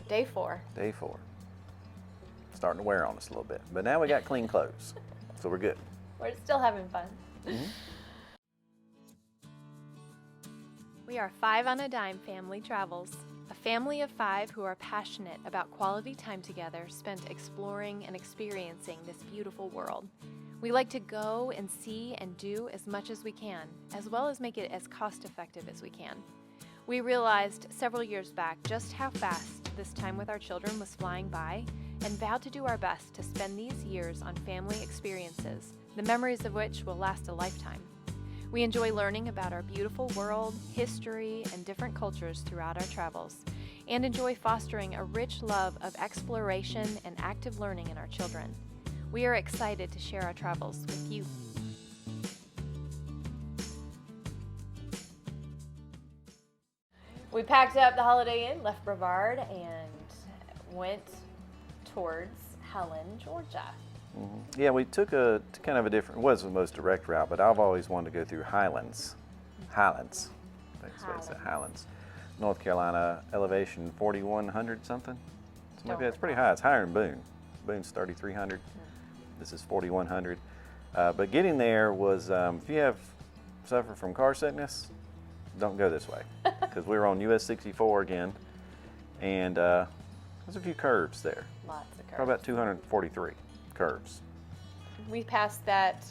Day 4. Day 4. Starting to wear on us a little bit. But now we got clean clothes, so we're good. We're still having fun. Mm-hmm. We are 5 on a Dime Family Travels, a family of 5 who are passionate about quality time together spent exploring and experiencing this beautiful world. We like to go and see and do as much as we can, as well as make it as cost-effective as we can. We realized several years back just how fast this time with our children was flying by, and vowed to do our best to spend these years on family experiences, the memories of which will last a lifetime. We enjoy learning about our beautiful world, history, and different cultures throughout our travels, and enjoy fostering a rich love of exploration and active learning in our children. We are excited to share our travels with you. We packed up the Holiday Inn, left Brevard, and went towards Helen, Georgia. Mm-hmm. Yeah, we took a kind of a different, it wasn't the most direct route, but I've always wanted to go through Highlands. Highlands. That's what it said, Highlands. North Carolina, elevation 4,100 something. Something like that. It's pretty high. It's higher than Boone. Boone's 3,300. This is 4,100. But getting there was, if you suffer from car sickness, don't go this way. Because we were on US 64 again. And there's a few curves there. Lots of curves. Probably about 243 curves. We passed that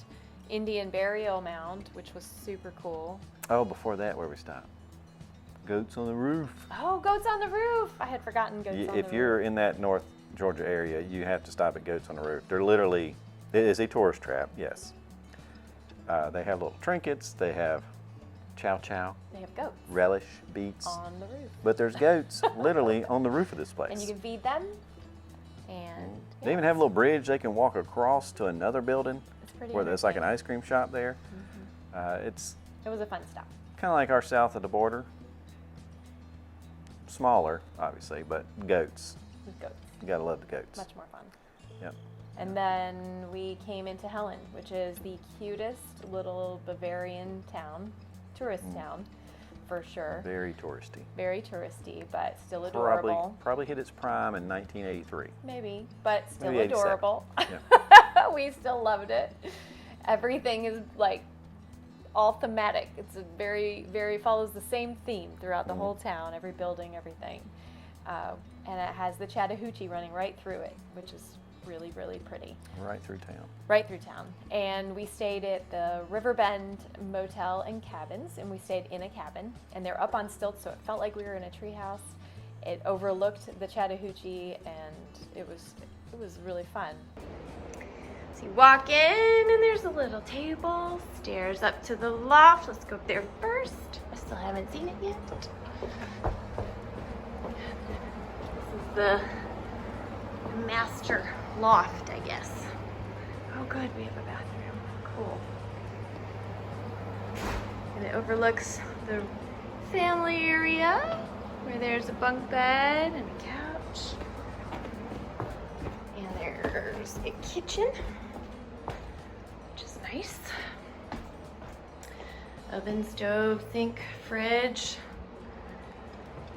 Indian burial mound, which was super cool. Oh, before that, where we stopped? Goats on the roof. Oh, goats on the roof! I had forgotten goats on the roof. If you're in that North Georgia area, you have to stop at Goats on the Roof. They're literally, it is a tourist trap, yes. They have little trinkets, they have chow chow. They have goats. Relish, beets. On the roof. But there's goats literally on the roof of this place. And you can feed them. And they even have a little bridge they can walk across to another building where there's like an interesting. ice cream shop there. Mm-hmm. It was a fun stop. kind of like our south of the border. Smaller, obviously, but goats. Goats. You gotta love the goats. Much more fun. Yep. And then we came into Helen, which is the cutest little Bavarian town, tourist town, for sure. Very touristy. Very touristy, but still adorable. Probably hit its prime in 1983. Maybe, but still Maybe 87. adorable. Yeah. We still loved it. Everything is like all thematic. It's a very follows the same theme throughout the whole town, every building, everything. And it has the Chattahoochee running right through it, which is really pretty. Right through town. Right through town. And we stayed at the Riverbend Motel and Cabins, and we stayed in a cabin. And they're up on stilts, so it felt like we were in a treehouse. It overlooked the Chattahoochee, and it was really fun. So you walk in, and there's a little table, stairs up to the loft. Let's go up there first. I still haven't seen it yet. This is the master loft, I guess. Oh good, we have a bathroom. Cool. And it overlooks the family area where there's a bunk bed and a couch. And there's a kitchen, which is nice. Oven, stove, sink, fridge.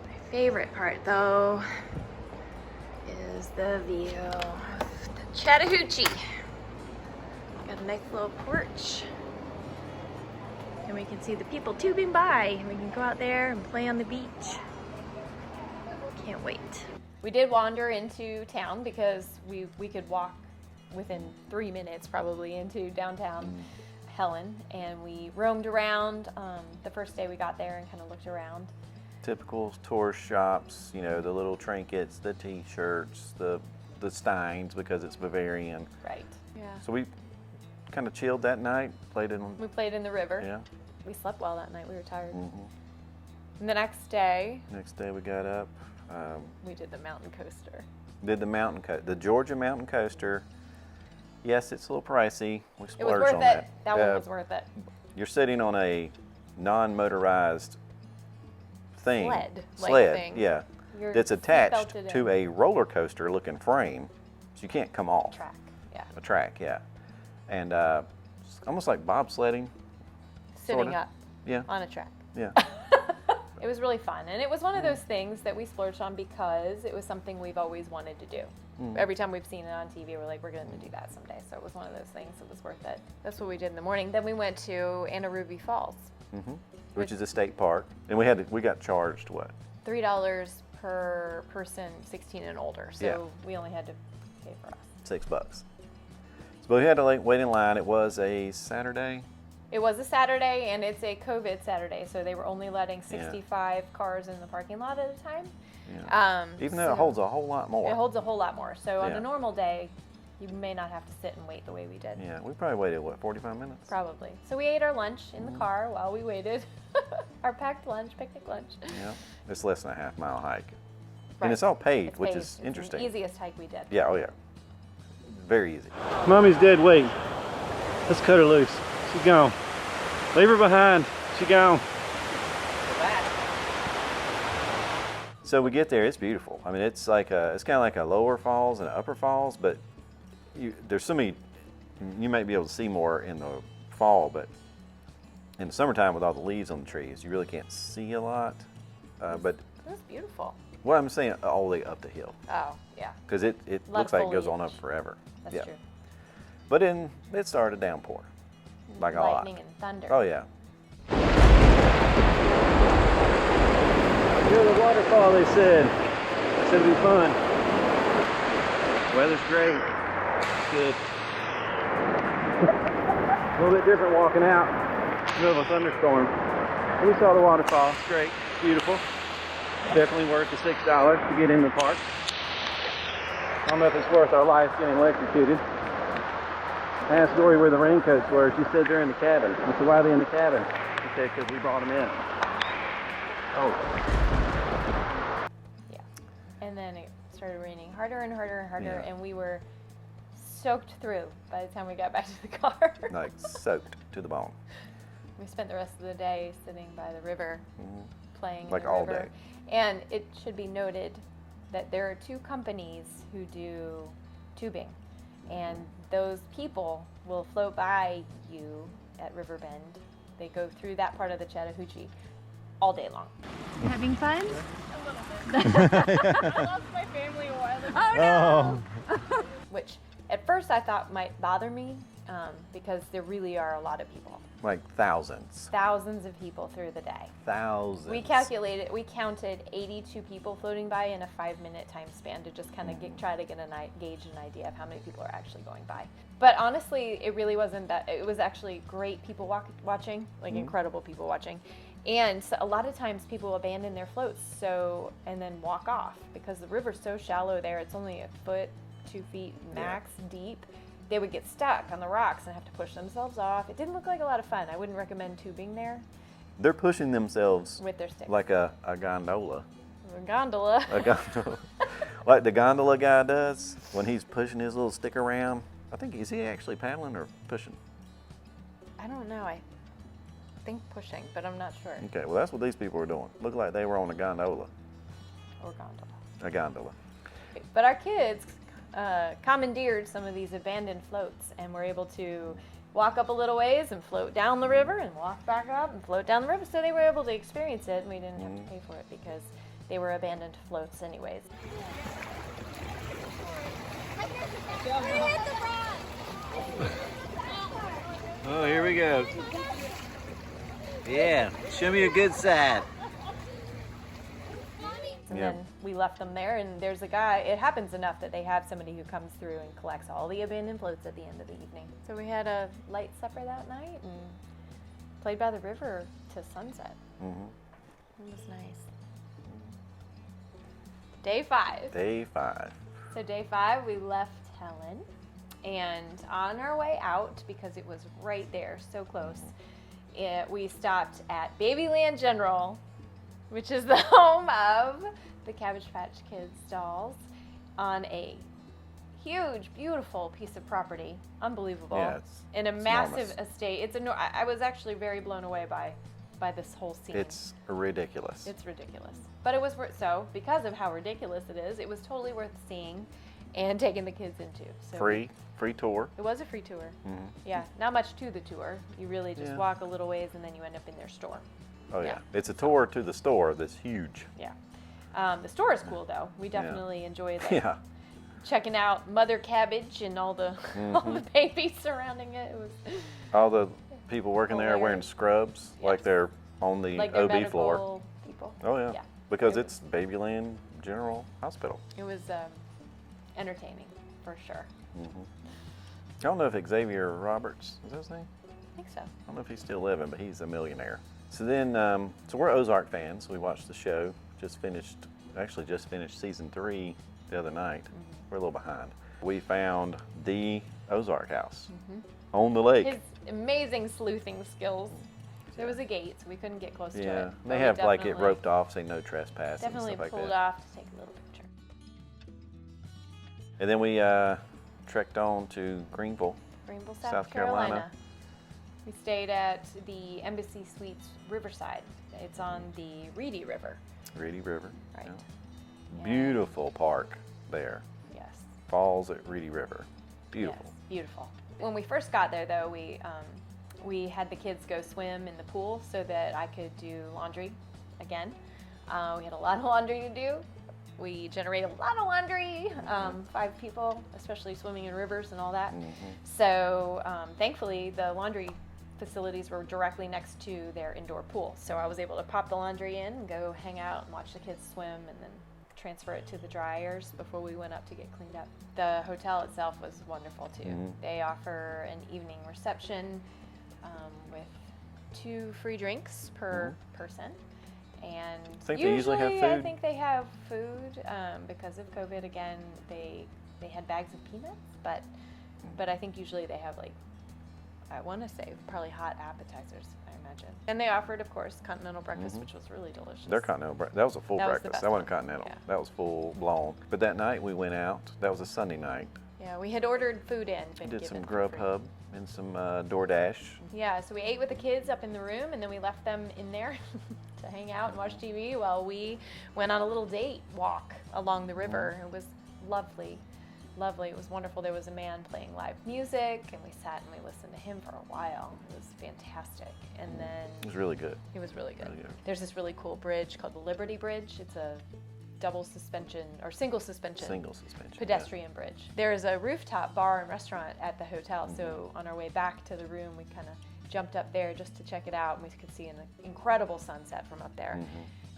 My favorite part though is the view of the Chattahoochee. Got a nice little porch. And we can see the people tubing by. We can go out there and play on the beach. Can't wait. We did wander into town because we could walk within 3 minutes probably into downtown Helen, and we roamed around the first day we got there and kind of looked around. Typical tourist shops, you know, the little trinkets, the t-shirts, the steins because it's Bavarian. Right. Yeah. So we kind of chilled that night, We played in the river. Yeah. We slept well that night. We were tired. Mm-hmm. And the next day we got up. we did the mountain coaster. The Georgia mountain coaster. Yes, it's a little pricey. We It was splurged worth on it. that. That one was worth it. You're sitting on a non-motorized thing. Sled thing. Yeah. Your That's seat attached belted to in. a roller coaster looking frame, so you can't come off. Track. Yeah. A track, yeah. And it's almost like bobsledding. Sitting sorta. up Yeah. on a track. Yeah. It was really fun, and it was one of those things that we splurged on because it was something we've always wanted to do. Every time we've seen it on TV, we're like, we're going to do that someday. So it was one of those things that was worth it. That's what we did in the morning. Then we went to Anaruby Falls, which is a state park, and we got charged what? $3 per person, 16 and older. So we only had to pay for us. $6. So we had to wait in line. It was a Saturday. It was a Saturday, and it's a COVID Saturday, so they were only letting 65 cars in the parking lot at a time. Yeah. Even though it holds a whole lot more. It holds a whole lot more. So on a normal day, you may not have to sit and wait the way we did. Yeah, we probably waited, what, 45 minutes? Probably. So we ate our lunch in the car while we waited. Our packed lunch, picnic lunch. Yeah, it's less than a half-mile hike. Right. And it's all paved, which is it's interesting. The easiest hike we did. Yeah, oh yeah. Very easy. Mommy's dead weight. Let's cut her loose. She's gone. Leave her behind. She's gone. So we get there, it's beautiful. I mean, it's kind of like a lower falls and an upper falls, but there's so many, you might be able to see more in the fall, but in the summertime with all the leaves on the trees, you really can't see a lot. But it was beautiful. Well, I'm saying all the way up the hill. Oh, yeah. Because it looks like it goes on up forever. That's true. But it started to downpour. Like a lot. Lightning and thunder. Oh, yeah. Near the waterfall, they said. It's going to be fun. Weather's great. Good. A little bit different walking out in the middle of a thunderstorm. We saw the waterfall. It's great. It's beautiful. Definitely worth the $6 to get in the park. I don't know if it's worth our lives getting electrocuted. I asked Dory where the raincoats were. She said they're in the cabin. I said, why are they in the cabin? She said, because we brought them in. Oh. Yeah. And then it started raining harder and harder and harder, and we were soaked through by the time we got back to the car. Like soaked to the bone. We spent the rest of the day sitting by the river, playing in like the all river. day. And it should be noted that there are 2 companies who do tubing, and those people will float by you at Riverbend. They go through that part of the Chattahoochee all day long. Having fun? A little bit. I lost my family a while ago. Oh no! Which at first I thought might bother me because there really are a lot of people. Like thousands. Thousands of people through the day. Thousands. We counted 82 people floating by in a 5-minute time span to just kind of try to gauge an idea of how many people are actually going by. But honestly, it really wasn't that. It was actually great people watching, like incredible people watching. And so a lot of times people abandon their floats and then walk off because the river's so shallow there. It's only a foot, 2 feet max deep. They would get stuck on the rocks and have to push themselves off. It didn't look like a lot of fun. I wouldn't recommend tubing there. They're pushing themselves with their sticks. Like a gondola. A gondola. A gondola. Like the gondola guy does when he's pushing his little stick around. Is he actually paddling or pushing? I don't know. I think pushing, but I'm not sure. Okay, well that's what these people were doing. Looked like they were on a gondola. Or gondola. A gondola. But our kids commandeered some of these abandoned floats and were able to walk up a little ways and float down the river and walk back up and float down the river. So they were able to experience it, and we didn't have to pay for it because they were abandoned floats anyways. Oh, here we go. Yeah, show me your good side. And then we left them there, and there's a guy. It happens enough that they have somebody who comes through and collects all the abandoned floats at the end of the evening. So we had a light supper that night and played by the river to sunset. It was nice. Day 5. Day 5. So day 5, we left Helen, and on our way out, because it was right there, so close, we stopped at Babyland General, which is the home of the Cabbage Patch Kids dolls, on a huge, beautiful piece of property. Unbelievable. Yeah, in a massive enormous. estate. I was actually very blown away by this whole scene. It's ridiculous. It's ridiculous. But it was because of how ridiculous it is, it was totally worth seeing and taking the kids into. So Free tour. it was a free tour. Yeah, not much to the tour. You really just walk a little ways and then you end up in their store. Oh yeah. Yeah. It's a tour to the store that's huge. Yeah. The store is cool though. We definitely enjoyed like, Yeah. checking out Mother Cabbage and all the all the babies surrounding it. It was All the people working there are wearing Hilarious. scrubs like Yes. they're on the like their OB medical floor. people. Oh yeah. Yeah. Because It it's Babyland General Hospital. It was entertaining for sure. I don't know if Xavier Roberts, is that his name? I think so. I don't know if he's still living, but he's a millionaire. So then, so we're Ozark fans. We watched the show. Just finished season 3 the other night. We're a little behind. We found the Ozark house on the lake. His amazing sleuthing skills. There was a gate, so we couldn't get close to it. Yeah, but they we have like it definitely- roped off, say no trespassing and Definitely stuff like pulled that. off to take a little picture. And then we trekked on to Greenville. Greenville, South South Carolina. Carolina. We stayed at the Embassy Suites Riverside. It's on the Reedy River. Reedy River. Right. Yeah. Beautiful park there. Yes. Falls at Reedy River. Beautiful. Yes, beautiful. When we first got there, though, we had the kids go swim in the pool so that I could do laundry again. We had a lot of laundry to do. We generated a lot of laundry, 5 people, especially swimming in rivers and all that. So thankfully, the laundry facilities were directly next to their indoor pool. So I was able to pop the laundry in and go hang out and watch the kids swim and then transfer it to the dryers before we went up to get cleaned up. The hotel itself was wonderful too. They offer an evening reception with 2 free drinks per person. And Think they usually have I food? think they have food because of COVID. Again, they had bags of peanuts, but I think usually they have like, I want to say probably hot appetizers, I imagine. And they offered, of course, continental breakfast, which was really delicious. Their continental breakfast, that was a full That was the breakfast. best That wasn't one. continental. Yeah. That was full blown. But that night we went out. That was a Sunday night. Yeah, we had ordered food in. We been did some given for free. Grubhub and some DoorDash. Yeah, so we ate with the kids up in the room, and then we left them in there to hang out and watch TV while we went on a little date walk along the river. It was lovely, lovely. It was wonderful. There was a man playing live music, and we sat and we listened to him for a while. It was fantastic. And then It was really good. it was really good. Really good. There's this really cool bridge called the Liberty Bridge. It's a double suspension or single suspension Single suspension. pedestrian bridge. There's a rooftop bar and restaurant at the hotel, so on our way back to the room, we kind of jumped up there just to check it out, and we could see an incredible sunset from up there.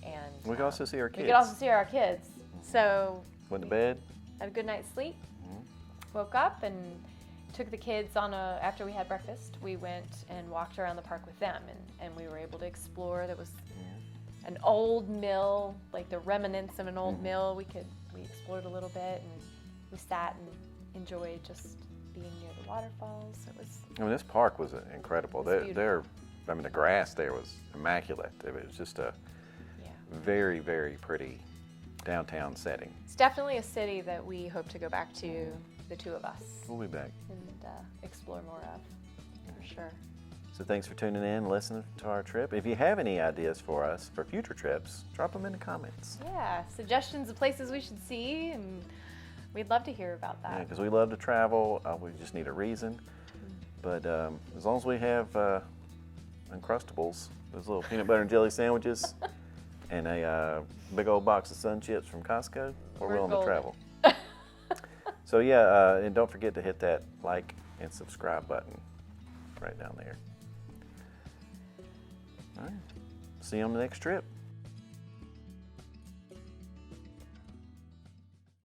And We could also see our we kids. could also see our kids. So Went to bed. had a good night's sleep. Woke up and took the kids on after we had breakfast. We went and walked around the park with them, and we were able to explore. There was an old mill, like the remnants of an old mill. We explored a little bit, and we sat and enjoyed just being near the waterfalls. It was I mean, this park was incredible. It was I mean, the grass there was immaculate. It was just a very, very pretty downtown setting. it's definitely a city that we hope to go back to, the 2 of us, We'll be back. and explore more of, for sure. So thanks for tuning in and listening to our trip. If you have any ideas for us for future trips, drop them in the comments. Yeah, suggestions of places we should see, and we'd love to hear about that. Because we love to travel. We just need a reason. But as long as we have Uncrustables, those little peanut butter and jelly sandwiches, and a big old box of Sun Chips from Costco, we're willing to golden. travel. So yeah, and don't forget to hit that like and subscribe button right down there. All right. See you on the next trip.